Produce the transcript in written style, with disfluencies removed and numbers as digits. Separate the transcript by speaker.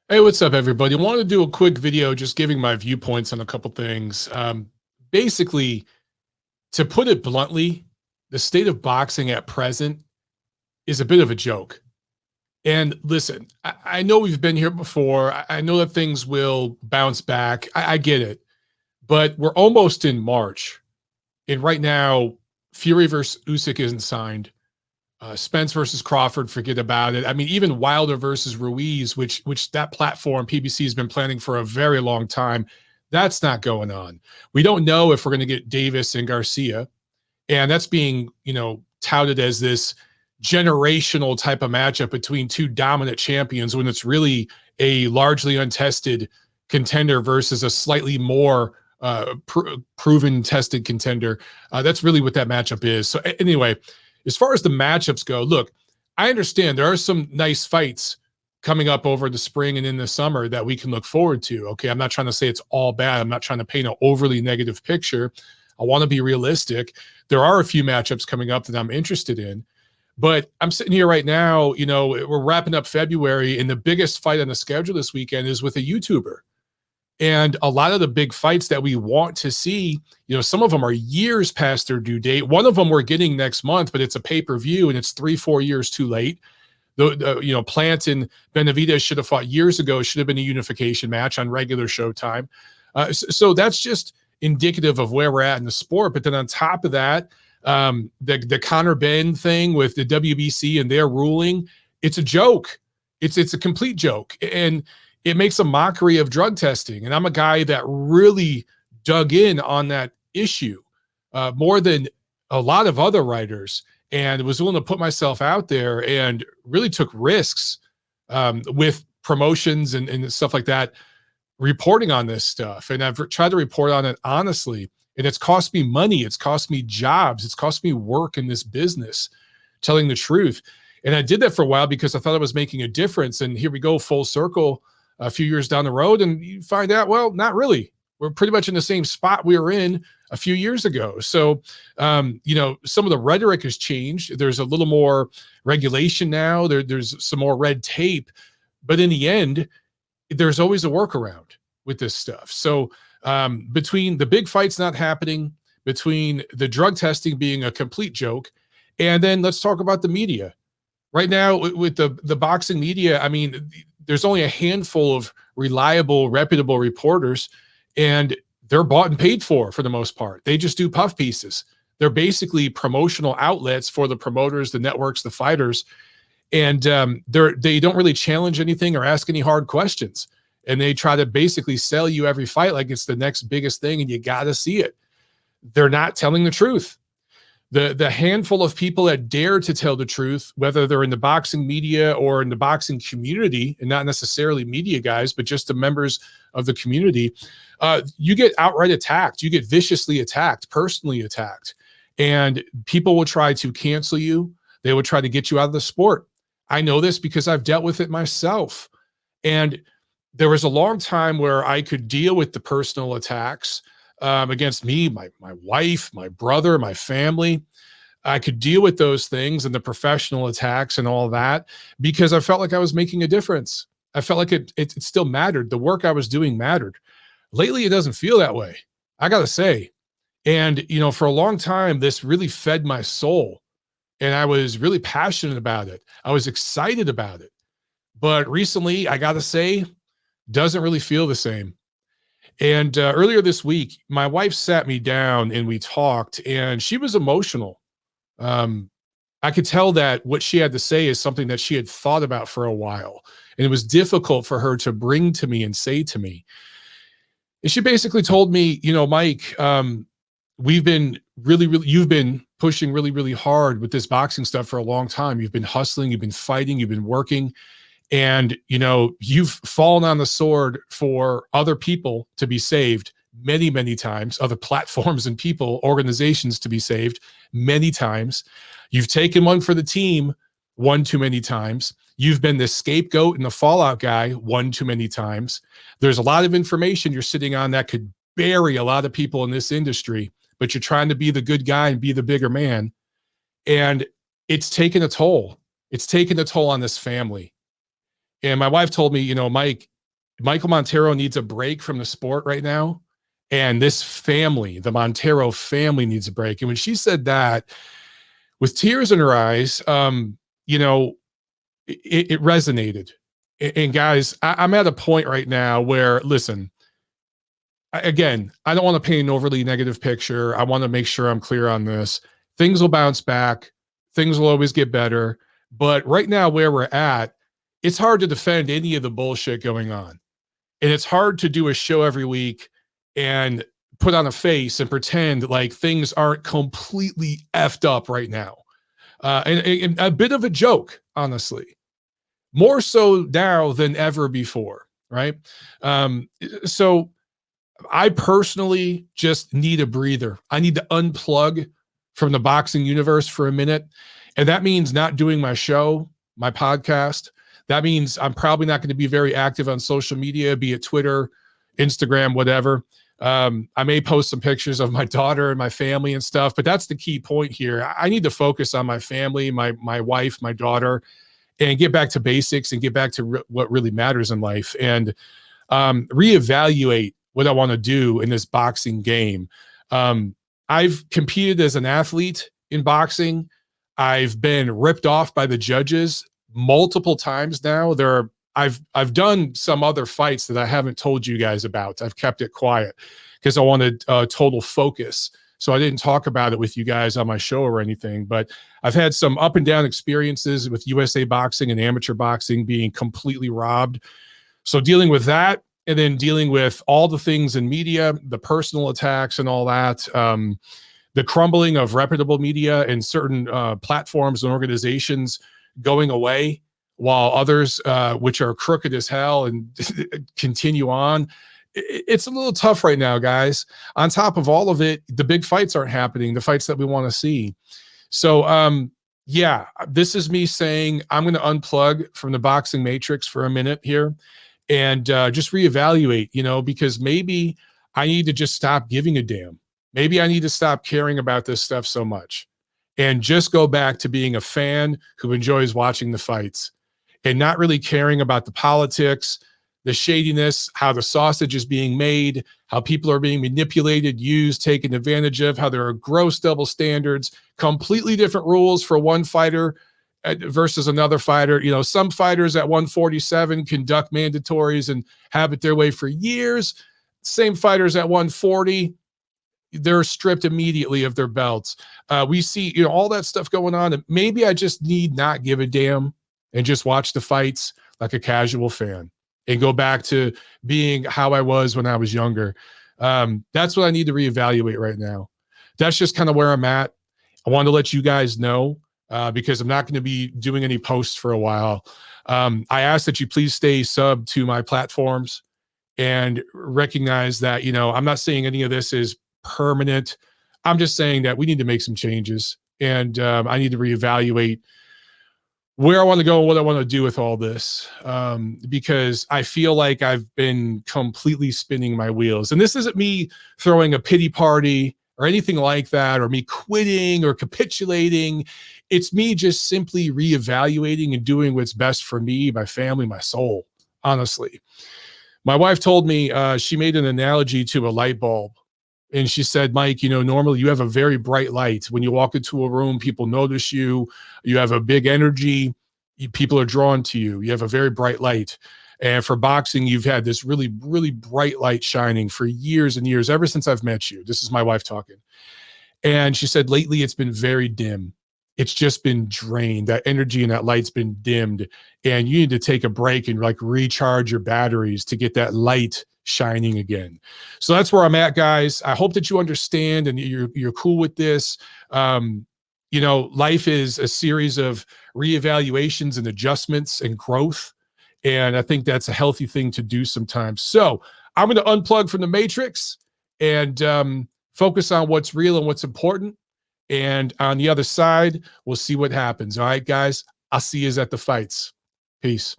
Speaker 1: Hey, what's up, everybody? I wanted to do a quick video just giving my viewpoints on a couple things. Basically, to put it bluntly, the state of boxing at present is a bit of a joke. And listen, I know we've been here before. I know that things will bounce back. I get it. But we're almost in March. And right now, Fury versus Usyk isn't signed. Spence versus Crawford, forget about it. I mean, even Wilder versus Ruiz, which that platform PBC has been planning for a very long time, that's not going on. We don't know if we're going to get Davis and Garcia, and that's being touted as this generational type of matchup between two dominant champions when it's really a largely untested contender versus a slightly more proven tested contender. That's really what that matchup is. So anyway, as far as the matchups go, look, I understand there are some nice fights coming up over the spring and in the summer that we can look forward to. Okay, I'm not trying to say it's all bad. I'm not trying to paint an overly negative picture. I want to be realistic. There are a few matchups coming up that I'm interested in, but I'm sitting here right now, we're wrapping up February, and the biggest fight on the schedule this weekend is with a YouTuber. And a lot of the big fights that we want to see, some of them are years past their due date. One of them we're getting next month, but it's a pay-per-view and it's 3-4 years too late. Plant and Benavidez should have fought years ago. It should have been a unification match on regular Showtime. So that's just indicative of where we're at in the sport. But then on top of that, the Conor Ben thing with the WBC and their ruling, it's a joke. It's a complete joke. And it makes a mockery of drug testing. And I'm a guy that really dug in on that issue more than a lot of other writers, and was willing to put myself out there and really took risks with promotions and stuff like that, reporting on this stuff. And I've tried to report on it honestly. And it's cost me money. It's cost me jobs. It's cost me work in this business, telling the truth. And I did that for a while because I thought I was making a difference. And here we go, full circle a few years down the road, and you find out, well, not really. We're pretty much in the same spot we were in a few years ago. So, some of the rhetoric has changed. There's a little more regulation now. There's some more red tape, but in the end, there's always a workaround with this stuff. So, between the big fights not happening, between the drug testing being a complete joke, and then let's talk about the media. Right now, with the boxing media, I mean, there's only a handful of reliable, reputable reporters, and they're bought and paid for the most part. They just do puff pieces. They're basically promotional outlets for the promoters, the networks, the fighters, and they don't really challenge anything or ask any hard questions. And they try to basically sell you every fight like it's the next biggest thing, and you got to see it. They're not telling the truth. The handful of people that dare to tell the truth, whether they're in the boxing media or in the boxing community, and not necessarily media guys, but just the members of the community, you get outright attacked. You get viciously attacked, personally attacked. And people will try to cancel you. They will try to get you out of the sport. I know this because I've dealt with it myself. And there was a long time where I could deal with the personal attacks against me, my wife, my brother, my family. I could deal with those things and the professional attacks and all that because I felt like I was making a difference. I felt like it still mattered. The work I was doing mattered. Lately, it doesn't feel that way, I got to say. And, for a long time, this really fed my soul. And I was really passionate about it. I was excited about it. But recently, I got to say, doesn't really feel the same. And earlier this week, my wife sat me down and we talked, and she was emotional. I could tell that what she had to say is something that she had thought about for a while, and it was difficult for her to bring to me and say to me. And she basically told me, Mike, you've been pushing really, really hard with this boxing stuff for a long time. You've been hustling, you've been fighting, you've been working. And, you've fallen on the sword for other people to be saved many, many times, other platforms and people, organizations to be saved many times. You've taken one for the team one too many times. You've been the scapegoat and the fallout guy one too many times. There's a lot of information you're sitting on that could bury a lot of people in this industry, but you're trying to be the good guy and be the bigger man. And it's taken a toll. It's taken a toll on this family. And my wife told me, Mike, Michael Montero needs a break from the sport right now. And this family, the Montero family, needs a break. And when she said that with tears in her eyes, you know, it resonated. And guys, I'm at a point right now where, listen, again, I don't want to paint an overly negative picture. I want to make sure I'm clear on this. Things will bounce back. Things will always get better. But right now, where we're at, it's hard to defend any of the bullshit going on. And it's hard to do a show every week and put on a face and pretend like things aren't completely effed up right now. And a bit of a joke, honestly, more so now than ever before, right? So I personally just need a breather. I need to unplug from the boxing universe for a minute. And that means not doing my show, my podcast. That means I'm probably not going to be very active on social media, be it Twitter, Instagram, whatever. I may post some pictures of my daughter and my family and stuff, but that's the key point here. I need to focus on my family, my wife, my daughter, and get back to basics and get back to what really matters in life, and reevaluate what I want to do in this boxing game. I've competed as an athlete in boxing. I've been ripped off by the judges multiple times now. I've done some other fights that I haven't told you guys about. I've kept it quiet because I wanted total focus. So I didn't talk about it with you guys on my show or anything, but I've had some up and down experiences with USA boxing and amateur boxing being completely robbed. So dealing with that, and then dealing with all the things in media, the personal attacks and all that, the crumbling of reputable media and certain platforms and organizations going away, while others, which are crooked as hell and continue on. It's a little tough right now, guys. On top of all of it, the big fights aren't happening, the fights that we want to see. So, yeah, this is me saying I'm going to unplug from the boxing matrix for a minute here and just reevaluate, because maybe I need to just stop giving a damn. Maybe I need to stop caring about this stuff so much and just go back to being a fan who enjoys watching the fights and not really caring about the politics, the shadiness, how the sausage is being made, how people are being manipulated, used, taken advantage of, how there are gross double standards, completely different rules for one fighter versus another fighter. Some fighters at 147 conduct mandatories and have it their way for years. Same fighters at 140, they're stripped immediately of their belts. We see, all that stuff going on. And maybe I just need not give a damn and just watch the fights like a casual fan and go back to being how I was when I was younger. That's what I need to reevaluate right now. That's just kind of where I'm at. I wanted to let you guys know because I'm not going to be doing any posts for a while. I ask that you please stay sub to my platforms and recognize that, I'm not saying any of this is permanent. I'm just saying that we need to make some changes, and I need to reevaluate where I want to go and what I want to do with all this, because I feel like I've been completely spinning my wheels. And this isn't me throwing a pity party or anything like that, or me quitting or capitulating. It's me just simply reevaluating and doing what's best for me, my family, my soul, honestly. My wife told me, she made an analogy to a light bulb. And she said, Mike, normally you have a very bright light. When you walk into a room, people notice you. You have a big energy. People are drawn to you. You have a very bright light. And for boxing, you've had this really, really bright light shining for years and years, ever since I've met you. This is my wife talking. And she said, lately, it's been very dim. It's just been drained. That energy and that light's been dimmed. And you need to take a break and recharge your batteries to get that light shining again. So that's where I'm at, guys. I hope that you understand and you're cool with this. Life is a series of reevaluations and adjustments and growth. And I think that's a healthy thing to do sometimes. So I'm going to unplug from the matrix and focus on what's real and what's important. And on the other side, we'll see what happens. All right, guys, I'll see you at the fights. Peace.